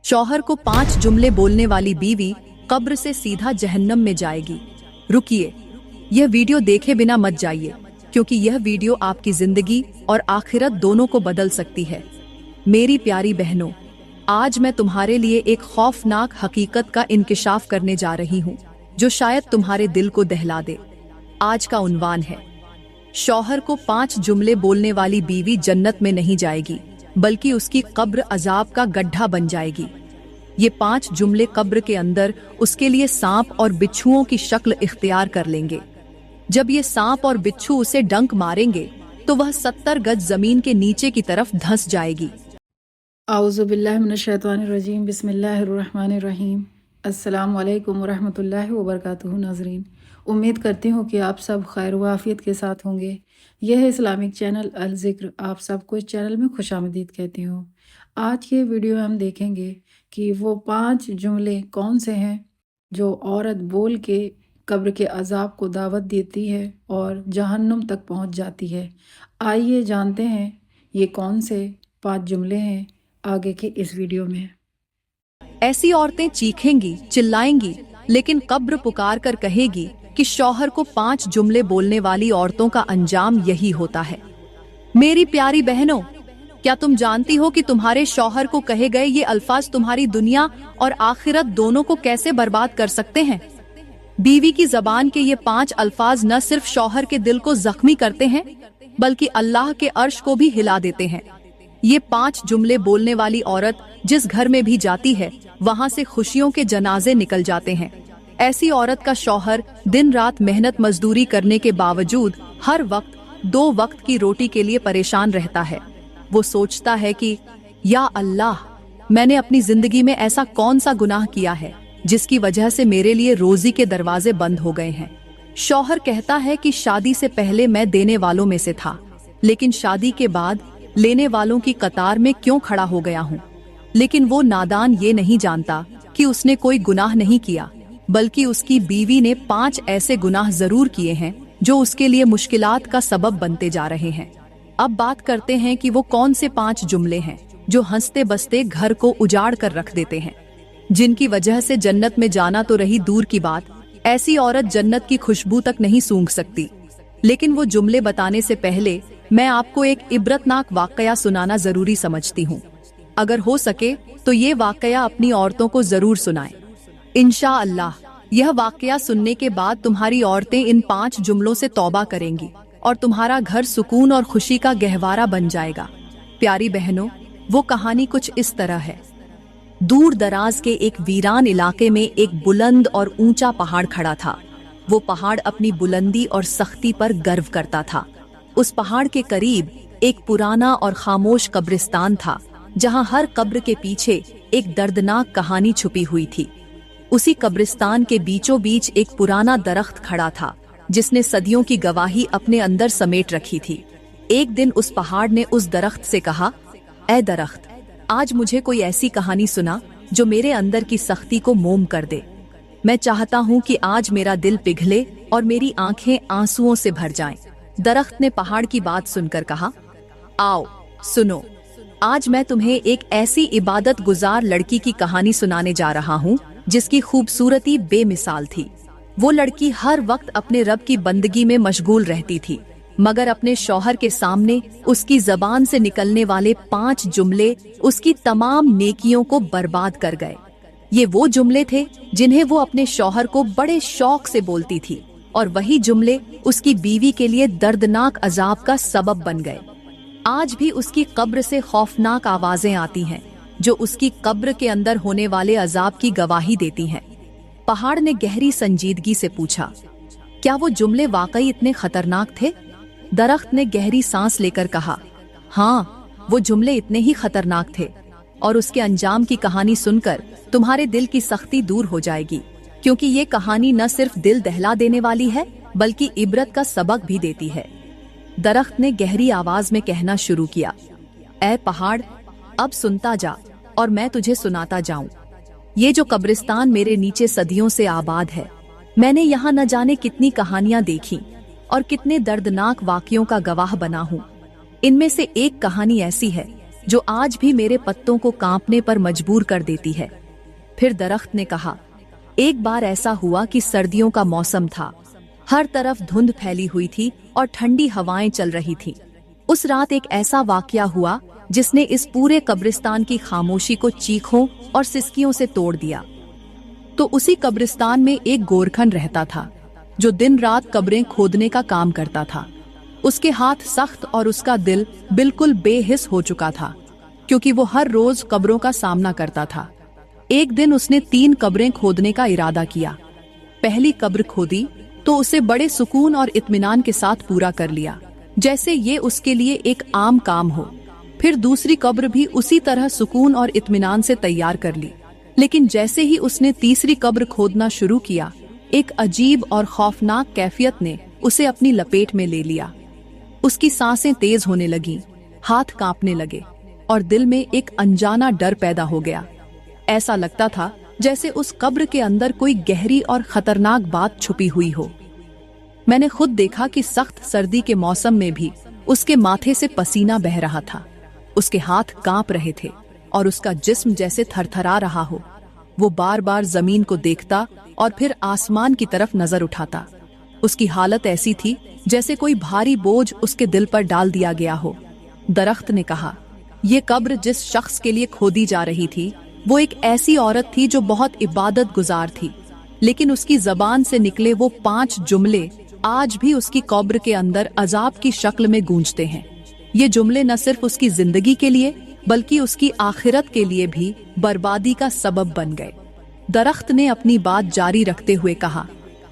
शौहर को 5 जुमले बोलने वाली बीवी कब्र से सीधा जहन्नम में जाएगी। रुकिए, यह वीडियो देखे बिना मत जाइए, क्योंकि यह वीडियो आपकी जिंदगी और आखिरत दोनों को बदल सकती है। मेरी प्यारी बहनों, आज मैं तुम्हारे लिए एक खौफनाक हकीकत का इंकिशाफ करने जा रही हूँ, जो शायद तुम्हारे दिल को दहला दे। आज का उन्वान है, शौहर को 5 जुमले बोलने वाली बीवी जन्नत में नहीं जाएगी, बल्कि उसकी कब्र अजाब का गड्ढा बन जाएगी। ये 5 जुमले कब्र के अंदर उसके लिए सांप और बिच्छुओं की शक्ल इख्तियार कर लेंगे। जब ये सांप और बिच्छू उसे डंक मारेंगे तो वह 70 गज जमीन के नीचे की तरफ धंस जाएगी। आऊज़ु बिल्लाहि मिनश शैतानिर रजीम, बिस्मिल्लाहिर रहमानिर रहीम। अस्सलामु अलैकुम वरहमतुल्लाहि वबरकातुहू। नाज़रीन, उम्मीद करती हूँ कि आप सब खैर व आफियत के साथ होंगे। यह है इस्लामिक चैनल अल ज़िक्र, आप सबको इस चैनल में खुशामदीद कहती हूँ। आज के वीडियो में हम देखेंगे कि वो 5 जुमले कौन से हैं जो औरत बोल के कब्र के अजाब को दावत देती है और जहन्नुम तक पहुँच जाती है। आइए जानते हैं ये कौन से 5 जुमले हैं आगे के इस वीडियो में। ऐसी औरतें चीखेंगी, चिल्लाएंगी, लेकिन कब्र पुकार कर कहेगी कि शौहर को 5 जुमले बोलने वाली औरतों का अंजाम यही होता है। मेरी प्यारी बहनों, क्या तुम जानती हो कि तुम्हारे शौहर को कहे गए ये अल्फाज तुम्हारी दुनिया और आखिरत दोनों को कैसे बर्बाद कर सकते हैं? बीवी की जबान के ये 5 अल्फाज न सिर्फ शौहर के दिल को जख्मी करते हैं, बल्कि अल्लाह के अर्श को भी हिला देते हैं। ये 5 जुमले बोलने वाली औरत जिस घर में भी जाती है, वहां से खुशियों के जनाजे निकल जाते हैं। ऐसी औरत का शौहर दिन रात मेहनत मजदूरी करने के बावजूद हर वक्त 2 वक्त की रोटी के लिए परेशान रहता है। वो सोचता है कि या अल्लाह, मैंने अपनी जिंदगी में ऐसा कौन सा गुनाह किया है जिसकी वजह से मेरे लिए रोजी के दरवाजे बंद हो गए हैं। शौहर कहता है कि शादी से पहले मैं देने वालों में से था, लेकिन शादी के बाद लेने वालों की कतार में क्यों खड़ा हो गया हूँ। लेकिन वो नादान ये नहीं जानता कि उसने कोई गुनाह नहीं किया, बल्कि उसकी बीवी ने 5 ऐसे गुनाह जरूर किए हैं जो उसके लिए मुश्किलात का सबब बनते जा रहे हैं। अब बात करते हैं कि वो कौन से 5 जुमले हैं जो हंसते बसते घर को उजाड़ कर रख देते हैं, जिनकी वजह से जन्नत में जाना तो रही दूर की बात, ऐसी औरत जन्नत की खुशबू तक नहीं सूंघ सकती। लेकिन वो जुमले बताने से पहले मैं आपको एक इबरतनाक वाकया सुनाना जरूरी समझती हूँ। अगर हो सके तो ये वाकया अपनी औरतों को जरूर सुनाएं। इंशाअल्लाह यह वाकया सुनने के बाद तुम्हारी औरतें इन 5 जुमलों से तौबा करेंगी और तुम्हारा घर सुकून और खुशी का गहवारा बन जाएगा। प्यारी बहनों, वो कहानी कुछ इस तरह है। दूर दराज के एक वीरान इलाके में एक बुलंद और ऊंचा पहाड़ खड़ा था। वो पहाड़ अपनी बुलंदी और सख्ती पर गर्व करता था। उस पहाड़ के करीब एक पुराना और खामोश कब्रिस्तान था, जहां हर कब्र के पीछे एक दर्दनाक कहानी छुपी हुई थी। उसी कब्रिस्तान के बीचों बीच एक पुराना दरख्त खड़ा था, जिसने सदियों की गवाही अपने अंदर समेट रखी थी। एक दिन उस पहाड़ ने उस दरख्त से कहा, ऐ दरख्त, आज मुझे कोई ऐसी कहानी सुना जो मेरे अंदर की सख्ती को मोम कर दे। मैं चाहता हूँ कि आज मेरा दिल पिघले और मेरी आंखें आंसुओं से भर जाएं। दरख्त ने पहाड़ की बात सुनकर कहा, आओ सुनो, आज मैं तुम्हें एक ऐसी इबादत गुजार लड़की की कहानी सुनाने जा रहा हूँ जिसकी खूबसूरती बेमिसाल थी। वो लड़की हर वक्त अपने रब की बंदगी में मशगूल रहती थी, मगर अपने शौहर के सामने उसकी जबान से निकलने वाले 5 जुमले उसकी तमाम नेकियों को बर्बाद कर गए। ये वो जुमले थे जिन्हें वो अपने शौहर को बड़े शौक से बोलती थी, और वही जुमले उसकी बीवी के लिए दर्दनाक अजाब का सबब बन गए। आज भी उसकी कब्र से खौफनाक आवाजें आती हैं, जो उसकी कब्र के अंदर होने वाले अजाब की गवाही देती हैं। पहाड़ ने गहरी संजीदगी से पूछा, क्या वो जुमले वाकई इतने खतरनाक थे? दरख्त ने गहरी सांस लेकर कहा, हाँ, वो जुमले इतने ही खतरनाक थे, और उसके अंजाम की कहानी सुनकर तुम्हारे दिल की सख्ती दूर हो जाएगी, क्योंकि ये कहानी न सिर्फ दिल दहला देने वाली है, बल्कि इबरत का सबक भी देती है। दरख्त ने गहरी आवाज में कहना शुरू किया, ऐ पहाड़, अब सुनता जा और मैं तुझे सुनाता जाऊं। ये जो कब्रिस्तान मेरे नीचे सदियों से आबाद है, मैंने यहाँ न जाने कितनी कहानियां देखी और कितने दर्दनाक वाक़ियों का गवाह बना हूँ। इनमें से एक कहानी ऐसी है जो आज भी मेरे पत्तों को कांपने पर मजबूर कर देती है। फिर दरख्त ने कहा, एक बार ऐसा हुआ कि सर्दियों का मौसम था। हर तरफ धुंध फैली हुई थी और ठंडी हवाएं चल रही थीं। उस रात एक ऐसा वाकया हुआ जिसने इस पूरे कब्रिस्तान की खामोशी को चीखों और सिसकियों से तोड़ दिया। तो उसी कब्रिस्तान में एक गोरखन रहता था जो दिन रात कब्रें खोदने का काम करता था। उसके हाथ सख्त और उसका दिल बिल्कुल बेहिस हो चुका था, क्योंकि वो हर रोज कब्रों का सामना करता था। एक दिन उसने 3 कब्रें खोदने का इरादा किया। पहली कब्र खोदी तो उसे बड़े सुकून और इत्मीनान के साथ पूरा कर लिया, जैसे ये उसके लिए एक आम काम हो। फिर दूसरी कब्र भी उसी तरह सुकून और इत्मीनान से तैयार कर ली। लेकिन जैसे ही उसने तीसरी कब्र खोदना शुरू किया, एक अजीब और खौफनाक कैफियत ने उसे अपनी लपेट में ले लिया। उसकी सांसें तेज होने लगीं, हाथ कांपने लगे और दिल में एक अनजाना डर पैदा हो गया। ऐसा लगता था जैसे उस कब्र के अंदर कोई गहरी और खतरनाक बात छुपी हुई हो। मैंने खुद देखा कि सख्त सर्दी के मौसम में भी उसके माथे से पसीना बह रहा था, उसके हाथ कांप रहे थे और उसका जिस्म जैसे थरथरा रहा हो। वो बार बार जमीन को देखता और फिर आसमान की तरफ नजर उठाता। उसकी हालत ऐसी थी जैसे कोई भारी बोझ उसके दिल पर डाल दिया गया हो। दरख्त ने कहा, ये कब्र जिस शख्स के लिए खोदी जा रही थी वो एक ऐसी औरत थी जो बहुत इबादत गुजार थी, लेकिन उसकी जबान से निकले वो 5 जुमले आज भी उसकी कब्र के अंदर अजाब की शक्ल में गूंजते हैं। ये जुमले न सिर्फ उसकी जिंदगी के लिए बल्कि उसकी आखिरत के लिए भी बर्बादी का सबब बन गए। दरख्त ने अपनी बात जारी रखते हुए कहा,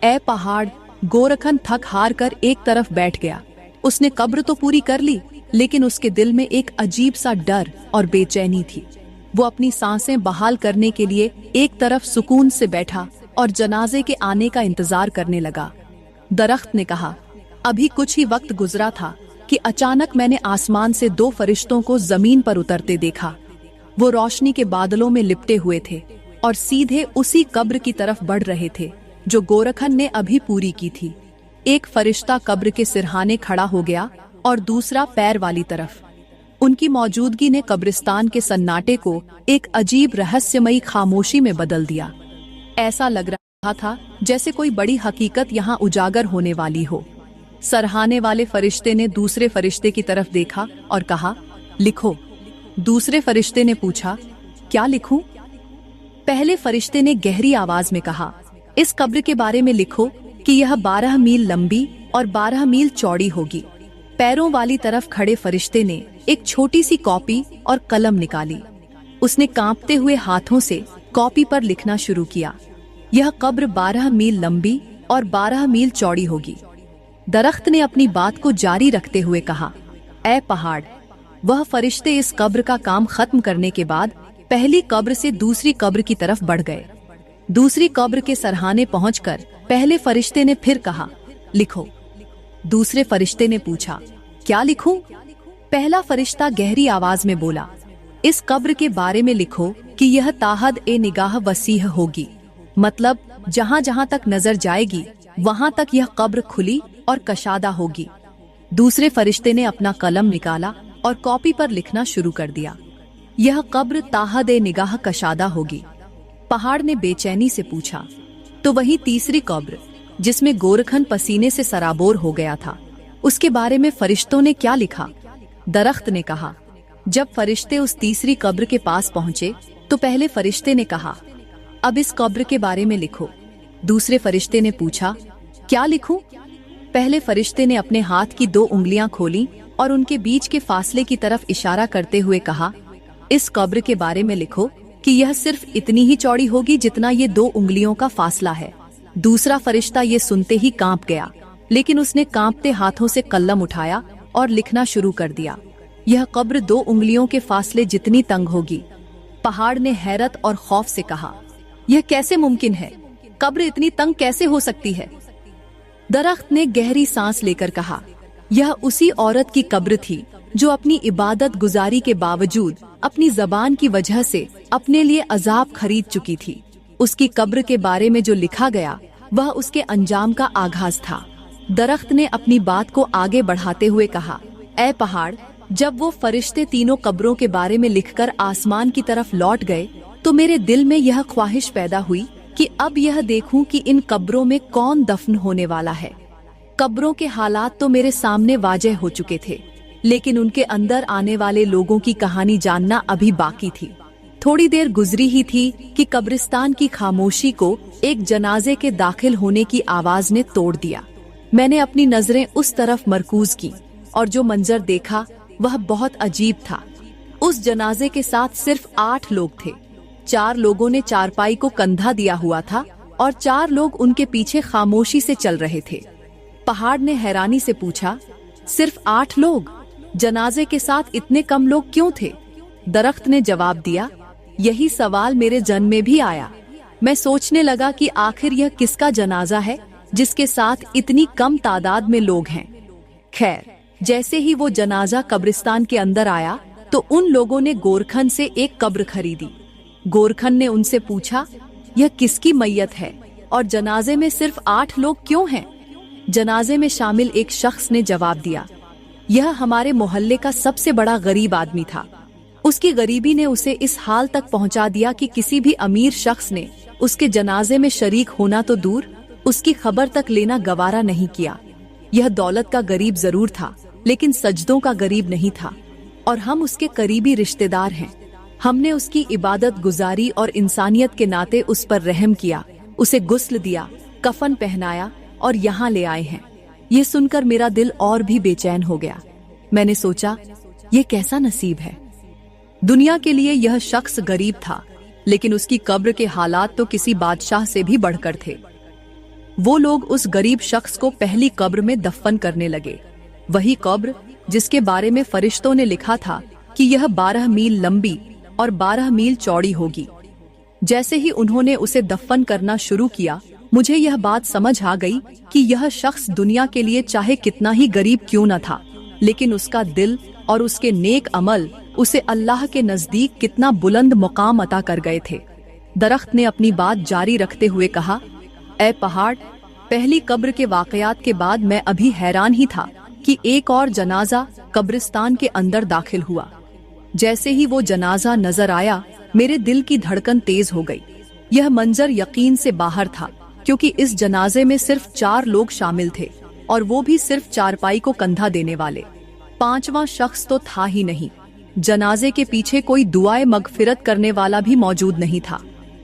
ऐ पहाड़। गोरखन थक हार कर एक तरफ बैठ गया। उसने कब्र तो पूरी कर ली, लेकिन उसके दिल में एक अजीब सा डर और बेचैनी थी। वो अपनी सांसें बहाल करने के लिए एक तरफ सुकून से बैठा और जनाजे के आने का इंतजार करने लगा। दरख्त ने कहा, अभी कुछ ही वक्त गुजरा था कि अचानक मैंने आसमान से 2 फरिश्तों को जमीन पर उतरते देखा। वो रोशनी के बादलों में लिपटे हुए थे और सीधे उसी कब्र की तरफ बढ़ रहे थे जो गोरखन ने अभी पूरी की थी। एक फरिश्ता कब्र के सिरहाने खड़ा हो गया और दूसरा पैर वाली तरफ। उनकी मौजूदगी ने कब्रिस्तान के सन्नाटे को एक अजीब रहस्यमयी खामोशी में बदल दिया। ऐसा लग रहा था जैसे कोई बड़ी हकीकत यहाँ उजागर होने वाली हो। सरहाने वाले फरिश्ते ने दूसरे फरिश्ते की तरफ देखा और कहा, लिखो। दूसरे फरिश्ते ने पूछा, क्या लिखूं? पहले फरिश्ते ने गहरी आवाज में कहा, इस कब्र के बारे में लिखो कि यह 12 मील लंबी और 12 मील चौड़ी होगी। पैरों वाली तरफ खड़े फरिश्ते ने एक छोटी सी कॉपी और कलम निकाली। उसने कांपते हुए हाथों से कॉपी पर लिखना शुरू किया, यह कब्र 12 मील लंबी और 12 मील चौड़ी होगी। दरख्त ने अपनी बात को जारी रखते हुए कहा, ऐ पहाड़। वह फरिश्ते इस कब्र का काम खत्म करने के बाद पहली कब्र से दूसरी कब्र की तरफ बढ़ गए। दूसरी कब्र के सरहाने पहुंचकर पहले फरिश्ते ने फिर कहा, लिखो। दूसरे फरिश्ते ने पूछा, क्या लिखूं? पहला फरिश्ता गहरी आवाज में बोला, इस कब्र के बारे में लिखो कि यह ताहद ए निगाह वसीह होगी, मतलब जहां जहां तक नजर जाएगी वहां तक यह कब्र खुली और कशादा होगी। दूसरे फरिश्ते ने अपना कलम निकाला और कॉपी पर लिखना शुरू कर दिया, यह कब्र ताहद ए निगाह कशादा होगी। पहाड़ ने बेचैनी से पूछा, तो वही तीसरी कब्र जिसमें गोरखन पसीने से सराबोर हो गया था, उसके बारे में फरिश्तों ने क्या लिखा? दरख्त ने कहा, जब फरिश्ते उस तीसरी कब्र के पास पहुंचे तो पहले फरिश्ते ने कहा, अब इस कब्र के बारे में लिखो। दूसरे फरिश्ते ने पूछा, क्या लिखूं? पहले फरिश्ते ने अपने हाथ की 2 उंगलियां खोली और उनके बीच के फासले की तरफ इशारा करते हुए कहा, इस कब्र के बारे में लिखो कि यह सिर्फ इतनी ही चौड़ी होगी जितना ये 2 उंगलियों का फासला है। दूसरा फरिश्ता ये सुनते ही कांप गया, लेकिन उसने कांपते हाथों से कलम उठाया और लिखना शुरू कर दिया, यह कब्र 2 उंगलियों के फासले जितनी तंग होगी। पहाड़ ने हैरत और खौफ से कहा, यह कैसे मुमकिन है? कब्र इतनी तंग कैसे हो सकती है? दरख्त ने गहरी सांस लेकर कहा, यह उसी औरत की कब्र थी जो अपनी इबादत गुजारी के बावजूद अपनी जबान की वजह से अपने लिए अजाब खरीद चुकी थी। उसकी कब्र के बारे में जो लिखा गया वह उसके अंजाम का आगाज था। दरख्त ने अपनी बात को आगे बढ़ाते हुए कहा, ऐ पहाड़, जब वो फरिश्ते तीनों कब्रों के बारे में लिखकर आसमान की तरफ लौट गए तो मेरे दिल में यह ख्वाहिश पैदा हुई कि अब यह देखूं कि इन कब्रों में कौन दफन होने वाला है। कब्रों के हालात तो मेरे सामने वाज़ेह हो चुके थे, लेकिन उनके अंदर आने वाले लोगों की कहानी जानना अभी बाकी थी। थोड़ी देर गुजरी ही थी कि कब्रिस्तान की खामोशी को एक जनाजे के दाखिल होने की आवाज ने तोड़ दिया। मैंने अपनी नजरें उस तरफ मरकूज की और जो मंजर देखा वह बहुत अजीब था। उस जनाजे के साथ सिर्फ 8 लोग थे। 4 लोगों ने चारपाई को कंधा दिया हुआ था और 4 लोग उनके पीछे खामोशी से चल रहे थे। पहाड़ ने हैरानी से पूछा, सिर्फ 8 लोग? जनाजे के साथ इतने कम लोग क्यों थे? दरख्त ने जवाब दिया, यही सवाल मेरे जन में भी आया। मैं सोचने लगा कि आखिर यह किसका जनाजा है जिसके साथ इतनी कम तादाद में लोग हैं। खैर, जैसे ही वो जनाजा कब्रिस्तान के अंदर आया तो उन लोगों ने गोरखन से एक कब्र खरीदी। गोरखन ने उनसे पूछा, यह किसकी मैयत है और जनाजे में सिर्फ 8 लोग क्यों हैं? जनाजे में शामिल एक शख्स ने जवाब दिया, यह हमारे मोहल्ले का सबसे बड़ा गरीब आदमी था। उसकी गरीबी ने उसे इस हाल तक पहुंचा दिया कि किसी भी अमीर शख्स ने उसके जनाजे में शरीक होना तो दूर, उसकी खबर तक लेना गवारा नहीं किया। यह दौलत का गरीब जरूर था, लेकिन सजदों का गरीब नहीं था, और हम उसके करीबी रिश्तेदार हैं। हमने उसकी इबादत गुजारी और इंसानियत के नाते उस पर रहम किया, उसे गुस्ल दिया, कफन पहनाया और यहाँ ले आए हैं। ये सुनकर मेरा दिल और भी बेचैन हो गया। मैंने सोचा, ये कैसा नसीब है। दुनिया के लिए यह शख्स गरीब था, लेकिन उसकी कब्र के हालात तो किसी बादशाह से भी बढ़कर थे। वो लोग उस गरीब शख्स को पहली कब्र में दफन करने लगे, वही कब्र जिसके बारे में फरिश्तों ने लिखा था कि यह 12 मील लंबी और 12 मील चौड़ी होगी। जैसे ही उन्होंने उसे दफन करना शुरू किया, मुझे यह बात समझ आ गई कि यह शख्स दुनिया के लिए चाहे कितना ही गरीब क्यों न था, लेकिन उसका दिल और उसके नेक अमल उसे अल्लाह के नजदीक कितना बुलंद मुकाम अता कर गए थे। दरख्त ने अपनी बात जारी रखते हुए कहा, ऐ पहाड़, पहली कब्र के वाकयात के बाद मैं अभी हैरान ही था कि एक और जनाजा कब्रिस्तान के अंदर दाखिल हुआ। जैसे ही वो जनाजा नजर आया, मेरे दिल की धड़कन तेज हो गई। यह मंजर यकीन से बाहर था, क्योंकि इस जनाजे में सिर्फ 4 लोग शामिल थे, और वो भी सिर्फ चारपाई को कंधा देने वाले। 5वां शख्स तो था ही नहीं। जनाजे के पीछे कोई दुआए मगफिरत करने वाला भी मौजूद नहीं था।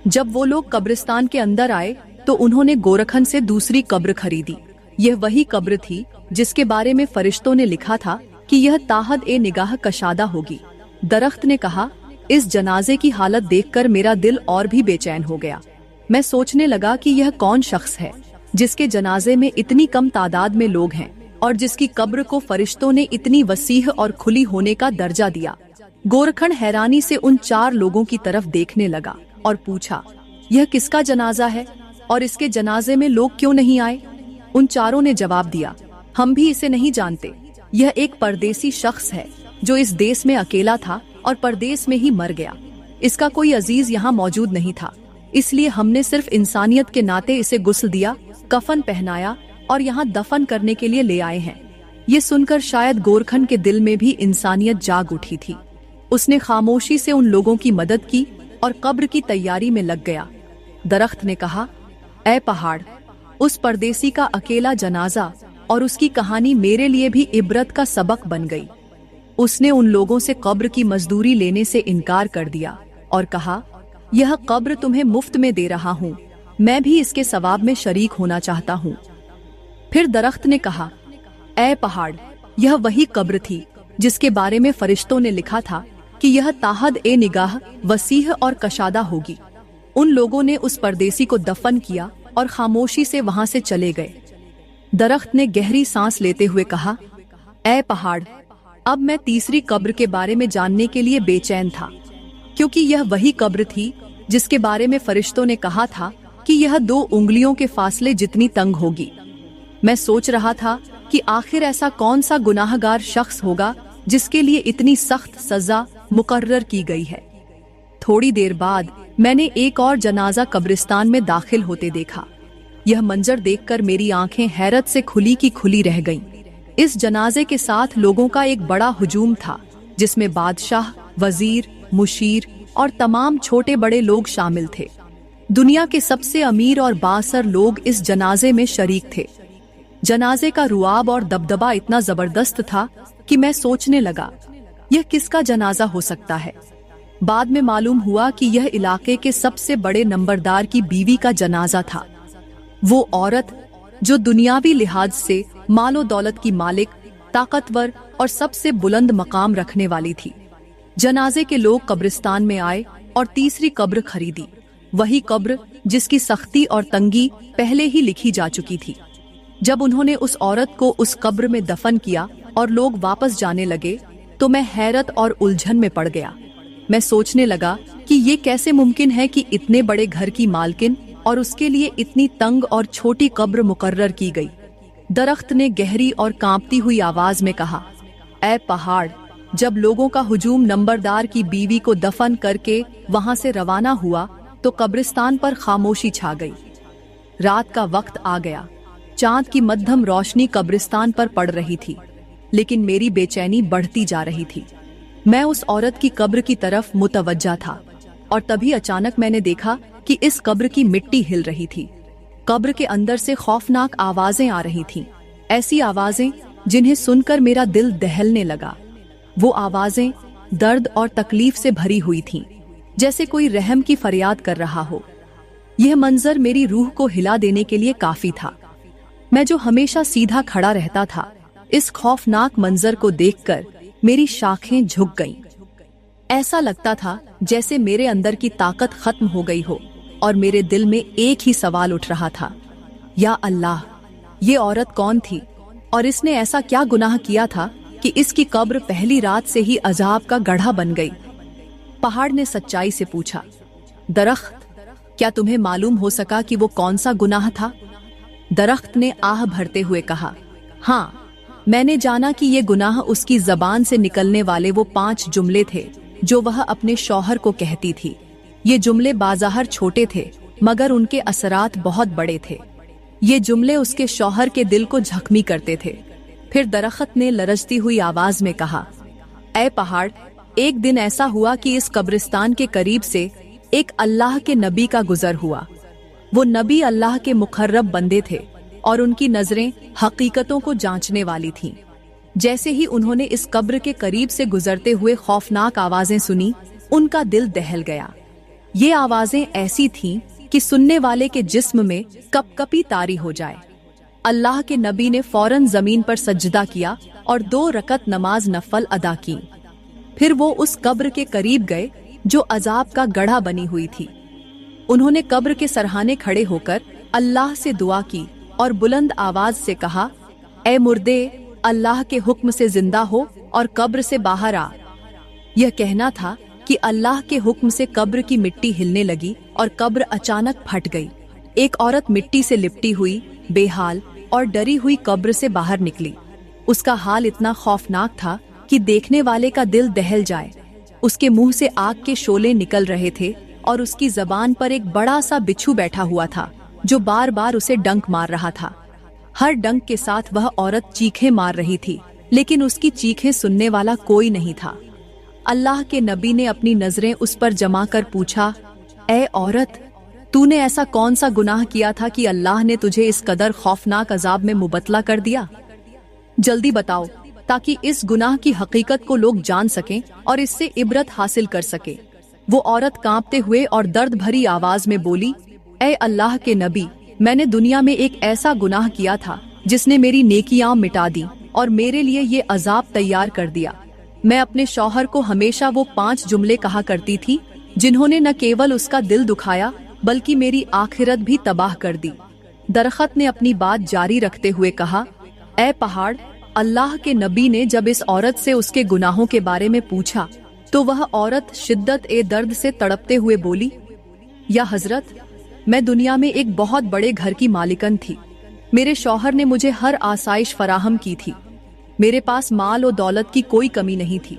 जब वो लोग कब्रिस्तान के अंदर आए तो उन्होंने गोरखन से दूसरी कब्र खरीदी। यह वही कब्र थी जिसके बारे में फरिश्तों ने लिखा था कि यह ताहद ए निगाह कशादा होगी। दरख्त ने कहा, इस जनाजे की हालत देखकर मेरा दिल और भी बेचैन हो गया। मैं सोचने लगा कि यह कौन शख्स है जिसके जनाजे में इतनी कम तादाद में लोग हैं और जिसकी कब्र को फरिश्तों ने इतनी वसीह और खुली होने का दर्जा दिया। गोरखन हैरानी से उन 4 लोगों की तरफ देखने लगा और पूछा, यह किसका जनाजा है और इसके जनाजे में लोग क्यों नहीं आए? उन 4 ने जवाब दिया, हम भी इसे नहीं जानते। यह एक परदेसी शख्स है जो इस देश में अकेला था और परदेश में ही मर गया। इसका कोई अजीज यहाँ मौजूद नहीं था, इसलिए हमने सिर्फ इंसानियत के नाते इसे गुस्ल दिया, कफन पहनाया और यहाँ दफन करने के लिए ले आए हैं। ये सुनकर शायद गोरखन के दिल में भी इंसानियत जाग उठी थी। उसने खामोशी से उन लोगों की मदद की और कब्र की तैयारी में लग गया। दरख्त ने कहा, ऐ पहाड़, उस परदेसी का अकेला जनाजा और उसकी कहानी मेरे लिए भी इबरत का सबक बन गई। उसने उन लोगों से कब्र की मजदूरी लेने से इनकार कर दिया और कहा, यह कब्र तुम्हें मुफ्त में दे रहा हूँ, मैं भी इसके सवाब में शरीक होना चाहता हूँ। फिर दरख्त ने कहा, ऐ पहाड़, यह वही कब्र थी जिसके बारे में फरिश्तों ने लिखा था कि यह ताहद ए निगाह वसीह और कशादा होगी। उन लोगों ने उस परदेसी को दफन किया और खामोशी से वहां से चले गए। दरख्त ने गहरी सांस लेते हुए कहा, ऐ पहाड़, अब मैं तीसरी कब्र के बारे में जानने के लिए बेचैन था, क्योंकि यह वही कब्र थी जिसके बारे में फरिश्तों ने कहा था कि यह 2 उंगलियों के फासले जितनी तंग होगी। मैं सोच रहा था कि आखिर ऐसा कौन सा गुनाहगार शख्स होगा जिसके लिए इतनी सख्त सजा मुकर्रर की गई है। थोड़ी देर बाद मैंने एक और जनाजा कब्रिस्तान में दाखिल होते देखा। यह मंजर देखकर मेरी आंखें हैरत से खुली की खुली रह गईं। इस जनाजे के साथ लोगों का एक बड़ा हुजूम था, जिसमें बादशाह, वजीर, मुशीर और तमाम छोटे बड़े लोग शामिल थे। दुनिया के सबसे अमीर और बासर लोग इस जनाजे में शरीक थे। जनाजे का रुआब और दबदबा इतना जबरदस्त था कि मैं सोचने लगा, यह किसका जनाजा हो सकता है। बाद में मालूम हुआ कि यह इलाके के सबसे बड़े नंबरदार की बीवी का जनाजा था। वो औरत जो दुनियावी लिहाज से मालो दौलत की मालिक, ताकतवर और सबसे बुलंद मकाम रखने वाली थी। जनाजे के लोग कब्रिस्तान में आए और तीसरी कब्र खरीदी, वही कब्र जिसकी सख्ती और तंगी पहले ही लिखी जा चुकी थी। जब उन्होंने उस औरत को उस कब्र में दफन किया और लोग वापस जाने लगे तो मैं हैरत और उलझन में पड़ गया। मैं सोचने लगा कि ये कैसे मुमकिन है कि इतने बड़े घर की मालकिन और उसके लिए इतनी तंग और छोटी कब्र मुकर्रर की गई। दरख्त ने गहरी और कांपती हुई आवाज में कहा, ऐ पहाड़, जब लोगों का हुजूम नंबरदार की बीवी को दफन करके वहां से रवाना हुआ तो कब्रिस्तान पर खामोशी छा गई। रात का वक्त आ गया, चांद की मध्यम रोशनी कब्रिस्तान पर पड़ रही थी, लेकिन मेरी बेचैनी बढ़ती जा रही थी। मैं उस औरत की कब्र की तरफ मुतवज्जा था और तभी अचानक मैंने देखा कि इस कब्र की मिट्टी हिल रही थी। कब्र के अंदर से खौफनाक आवाजें आ रही थीं, ऐसी आवाजें जिन्हें सुनकर मेरा दिल दहलने लगा। वो आवाजें दर्द और तकलीफ से भरी हुई थीं, जैसे कोई रहम की फरियाद कर रहा हो। यह मंजर मेरी रूह को हिला देने के लिए काफी था। मैं जो हमेशा सीधा खड़ा रहता था, इस खौफनाक मंजर को देखकर मेरी शाखें झुक गईं। ऐसा लगता था जैसे मेरे अंदर की ताकत खत्म हो गई हो और मेरे दिल में एक ही सवाल उठ रहा था, या अल्लाह, ये औरत कौन थी और इसने ऐसा क्या गुनाह किया था कि इसकी कब्र पहली रात से ही अजाब का गड्ढा बन गई। पहाड़ ने सच्चाई से पूछा, दरख्त, क्या तुम्हें मालूम हो सका कि वो कौन सा गुनाह था? दरख्त ने आह भरते हुए कहा, हाँ, मैंने जाना कि ये गुनाह उसकी जबान से निकलने वाले वो 5 जुमले थे जो वह अपने शौहर को कहती थी। ये जुमले बाज़ाहिर छोटे थे मगर उनके असरात बहुत बड़े थे। ये जुमले उसके शौहर के दिल को जख्मी करते थे। फिर दरख्त ने लरजती हुई आवाज में कहा, ऐ पहाड़, एक दिन ऐसा हुआ कि इस कब्रिस्तान के करीब से एक अल्लाह के नबी का गुजर हुआ। वो नबी अल्लाह के मुकर्रब बंदे थे और उनकी नजरें हकीकतों को जांचने वाली थीं। जैसे ही उन्होंने इस कब्र के करीब से गुजरते हुए खौफनाक आवाजें सुनी, उनका दिल दहल गया। ये आवाजें ऐसी थीं कि सुनने वाले के जिस्म में कपकपी तारी हो जाए। अल्लाह के नबी ने फौरन जमीन पर सजदा किया और 2 रकत नमाज नफल अदा की। फिर वो उस कब्र के करीब गए जो अजाब का गड्ढा बनी हुई थी। उन्होंने कब्र के सरहाने खड़े होकर अल्लाह से दुआ की और बुलंद आवाज से कहा, ऐ मुर्दे, अल्लाह के हुक्म से जिंदा हो और कब्र से बाहर आ। यह कहना था कि अल्लाह के हुक्म से कब्र की मिट्टी हिलने लगी और कब्र अचानक फट गई। एक औरत मिट्टी से लिपटी हुई, बेहाल और डरी हुई कब्र से बाहर निकली। उसका हाल इतना खौफनाक था कि देखने वाले का दिल दहल जाए। उसके मुंह से आग के शोले निकल रहे थे और उसकी जबान पर एक बड़ा सा बिच्छू बैठा हुआ था जो बार बार उसे डंक मार रहा था। हर डंक के साथ वह औरत चीखें मार रही थी, लेकिन उसकी चीखें सुनने वाला कोई नहीं था। अल्लाह के नबी ने अपनी नजरें उस पर जमा कर पूछा, ऐ औरत, तूने ऐसा कौन सा गुनाह किया था कि अल्लाह ने तुझे इस कदर खौफनाक अजाब में मुबतला कर दिया? जल्दी बताओ ताकि इस गुनाह की हकीकत को लोग जान सकें और इससे इबरत हासिल कर सके। वो औरत कांपते हुए और दर्द भरी आवाज में बोली, ऐ अल्लाह के नबी, मैंने दुनिया में एक ऐसा गुनाह किया था जिसने मेरी नेकियां मिटा दी और मेरे लिए ये अजाब तैयार कर दिया। मैं अपने शौहर को हमेशा वो 5 जुमले कहा करती थी जिन्होंने न केवल उसका दिल दुखाया बल्कि मेरी आखिरत भी तबाह कर दी। दरख्त ने अपनी बात जारी रखते हुए कहा, ऐ पहाड़, अल्लाह के नबी ने जब इस औरत से उसके गुनाहों के बारे में पूछा तो वह औरत शिद्दत ए दर्द से तड़पते हुए बोली, या हजरत, मैं दुनिया में एक बहुत बड़े घर की मालिकन थी। मेरे शौहर ने मुझे हर आसाइश फराहम की थी। मेरे पास माल और दौलत की कोई कमी नहीं थी,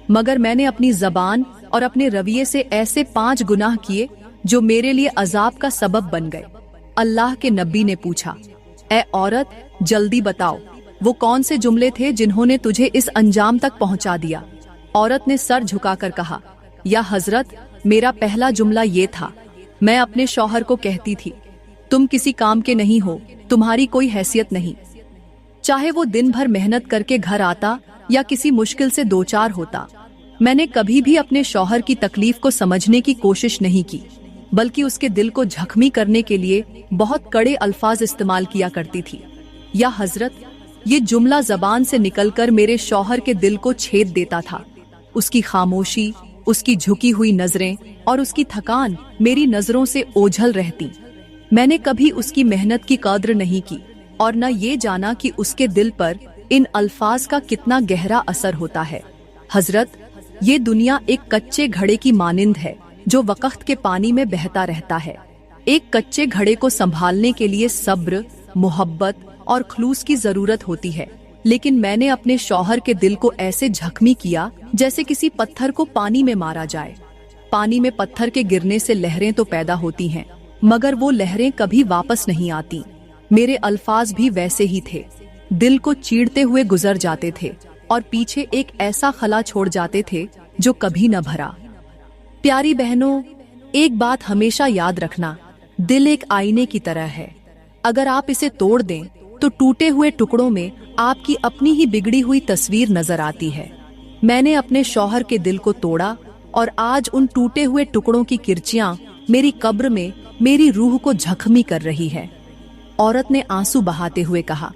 मगर मैंने अपनी जबान और अपने रवैये से ऐसे 5 गुनाह किए जो मेरे लिए अजाब का सबब बन गए। अल्लाह के नबी ने पूछा, ऐ औरत, जल्दी बताओ वो कौन से जुमले थे जिन्होंने तुझे इस अंजाम तक पहुंचा दिया? औरत ने सर झुकाकर कहा, या हजरत, मेरा पहला जुमला ये था। मैं अपने शौहर को कहती थी, तुम किसी काम के नहीं हो, तुम्हारी कोई हैसियत नहीं। चाहे वो दिन भर मेहनत करके घर आता या किसी मुश्किल से दो चार होता, मैंने कभी भी अपने शौहर की तकलीफ को समझने की कोशिश नहीं की, बल्कि उसके दिल को जख्मी करने के लिए बहुत कड़े अल्फाज इस्तेमाल किया करती थी। या हजरत, ये जुमला जबान से निकलकर मेरे शौहर के दिल को छेद देता था। उसकी खामोशी, उसकी झुकी हुई नजरें और उसकी थकान मेरी नजरों से ओझल रहती। मैंने कभी उसकी मेहनत की कद्र नहीं की और न ये जाना कि उसके दिल पर इन अल्फाज का कितना गहरा असर होता है। हजरत, ये दुनिया एक कच्चे घड़े की मानिंद है जो वक्त के पानी में बहता रहता है। एक कच्चे घड़े को संभालने के लिए सब्र, मोहब्बत और खलूस की जरूरत होती है, लेकिन मैंने अपने शौहर के दिल को ऐसे जख्मी किया जैसे किसी पत्थर को पानी में मारा जाए। पानी में पत्थर के गिरने से लहरें तो पैदा होती हैं, मगर वो लहरें कभी वापस नहीं आती। मेरे अल्फाज भी वैसे ही थे, दिल को चीरते हुए गुजर जाते थे और पीछे एक ऐसा खला छोड़ जाते थे जो कभी न भरा। प्यारी बहनों, एक बात हमेशा याद रखना, दिल एक आईने की तरह है। अगर आप इसे तोड़ दें तो टूटे हुए टुकड़ों में आपकी अपनी ही बिगड़ी हुई तस्वीर नजर आती है। मैंने अपने शौहर के दिल को तोड़ा और आज उन टूटे हुए टुकड़ों की किरचियां मेरी कब्र में मेरी रूह को जख्मी कर रही है। औरत ने आंसू बहाते हुए कहा,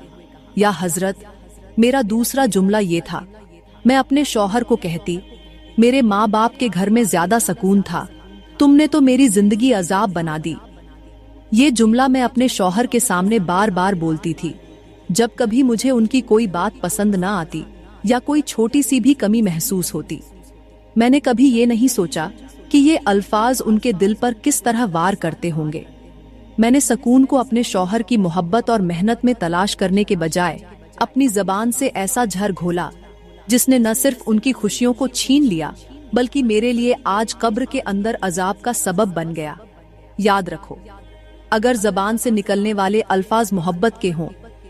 या हजरत, मेरा दूसरा जुमला ये था। मैं अपने शौहर को कहती, मेरे माँ बाप के घर में ज्यादा सुकून था, तुमने तो मेरी जिंदगी अजाब बना दी। ये जुमला मैं अपने शौहर के सामने बार बार बोलती थी जब कभी मुझे उनकी कोई बात पसंद ना आती या कोई छोटी सी भी कमी महसूस होती। मैंने कभी ये नहीं सोचा कि ये अल्फाज उनके दिल पर किस तरह वार करते होंगे। मैंने सुकून को अपने शौहर की मोहब्बत और मेहनत में तलाश करने के बजाय अपनी जबान से ऐसा झर घोला जिसने न सिर्फ उनकी खुशियों को छीन लिया, बल्कि मेरे लिए आज कब्र के अंदर अजाब का सबब बन गया। याद रखो, अगर जबान से निकलने वाले अल्फाज मोहब्बत के हों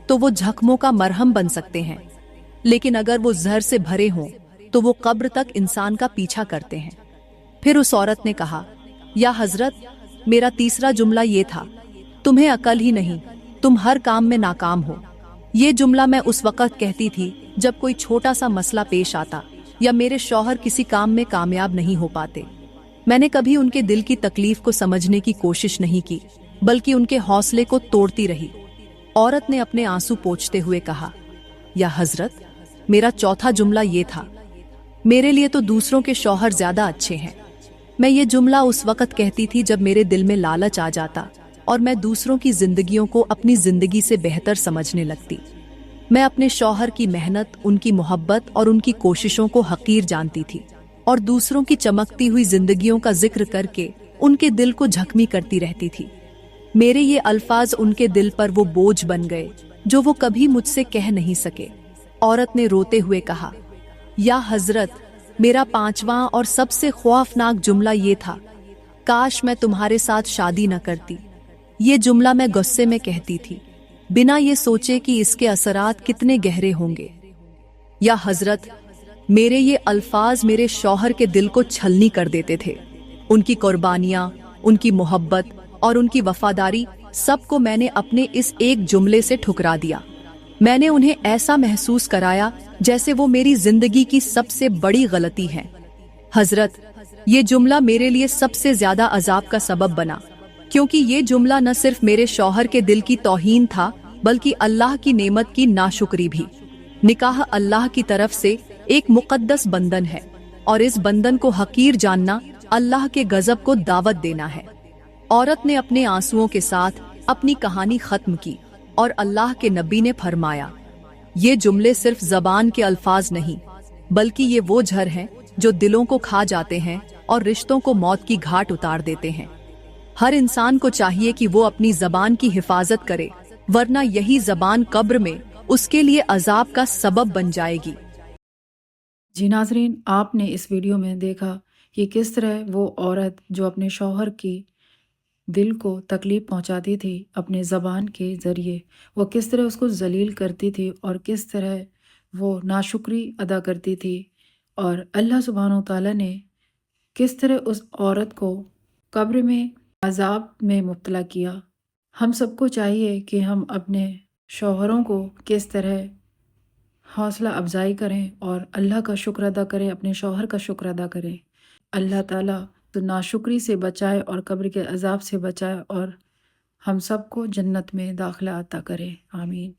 तो वो जख्मों का मरहम बन सकते हैं, लेकिन अगर वो जहर से भरे हों तो वो कब्र तक इंसान का पीछा करते हैं। फिर उस औरत ने कहा, या हजरत, मेरा तीसरा जुमला ये था, तुम्हें अकल ही नहीं, तुम हर काम में नाकाम हो। ये जुमला मैं उस वक्त कहती थी जब कोई छोटा सा मसला पेश आता या मेरे शौहर किसी काम में कामयाब नहीं हो पाते। मैंने कभी उनके दिल की तकलीफ को समझने की कोशिश नहीं की, बल्कि उनके हौसले को तोड़ती रही। औरत ने अपने आंसू पोंछते हुए कहा, या हजरत, मेरा चौथा जुमला ये था, मेरे लिए तो दूसरों के शौहर ज्यादा अच्छे हैं। मैं ये जुमला उस वक्त कहती थी जब मेरे दिल में लालच आ जाता और मैं दूसरों की जिंदगियों को अपनी जिंदगी से बेहतर समझने लगती। मैं अपने शौहर की मेहनत, उनकी मोहब्बत और उनकी कोशिशों को हकीर जानती थी और दूसरों की चमकती हुई जिंदगियों का जिक्र करके उनके दिल को जख्मी करती रहती थी। मेरे ये अल्फाज उनके दिल पर वो बोझ बन गए जो वो कभी मुझसे कह नहीं सके। औरत ने रोते हुए कहा, या हजरत, मेरा पांचवां और सबसे खौफनाक जुमला ये था, काश मैं तुम्हारे साथ शादी न करती। ये जुमला मैं गुस्से में कहती थी, बिना ये सोचे कि इसके असरात कितने गहरे होंगे। या हजरत, मेरे ये अल्फाज मेरे शौहर के दिल को छलनी कर देते थे। उनकी कुर्बानियां, उनकी मोहब्बत और उनकी वफादारी, सबको मैंने अपने इस एक जुमले से ठुकरा दिया। मैंने उन्हें ऐसा महसूस कराया जैसे वो मेरी जिंदगी की सबसे बड़ी गलती है। हजरत, ये जुमला मेरे लिए सबसे ज्यादा अजाब का सबब बना, क्योंकि ये जुमला न सिर्फ मेरे शौहर के दिल की तौहीन था, बल्कि अल्लाह की नेमत की नाशुक्री भी। निकाह अल्लाह की तरफ से एक मुकद्दस बंधन है और इस बंधन को हकीर जानना अल्लाह के गजब को दावत देना है। औरत ने अपने आंसुओं के साथ अपनी कहानी खत्म की और अल्लाह के नबी ने फरमाया, ये जुमले सिर्फ जबान के अल्फाज नहीं, बल्कि ये वो झर हैं जो दिलों को खा जाते हैं और रिश्तों को मौत की घाट उतार देते हैं। हर इंसान को चाहिए कि वो अपनी जबान की हिफाजत करे, वरना यही जबान कब्र में उसके लिए अजाब का सबब बन जाएगी। जी नाजरीन, आपने इस वीडियो में देखा कि किस तरह वो औरत जो अपने शौहर की دل کو تکلیف پہنچاتی تھی اپنے زبان کے ذریعے، وہ کس طرح اس کو ذلیل کرتی تھی اور کس طرح وہ ناشکری ادا کرتی تھی، اور اللہ سبحانہ و تعالیٰ نے کس طرح اس عورت کو قبر میں عذاب میں مبتلا کیا۔ ہم سب کو چاہیے کہ ہم اپنے شوہروں کو کس طرح حوصلہ افزائی کریں اور اللہ کا شکر ادا کریں، اپنے شوہر کا شکر ادا کریں۔ اللہ تعالیٰ تو ناشکری سے بچائے اور قبر کے عذاب سے بچائے اور ہم سب کو جنت میں داخلہ عطا کرے، آمین۔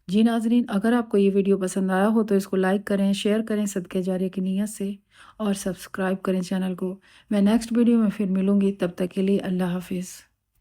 جی ناظرین، اگر آپ کو یہ ویڈیو پسند آیا ہو تو اس کو لائک کریں، شیئر کریں صدقہ جاریہ کی نیت سے، اور سبسکرائب کریں چینل کو۔ میں نیکسٹ ویڈیو میں پھر ملوں گی، تب تک کے لیے اللہ حافظ۔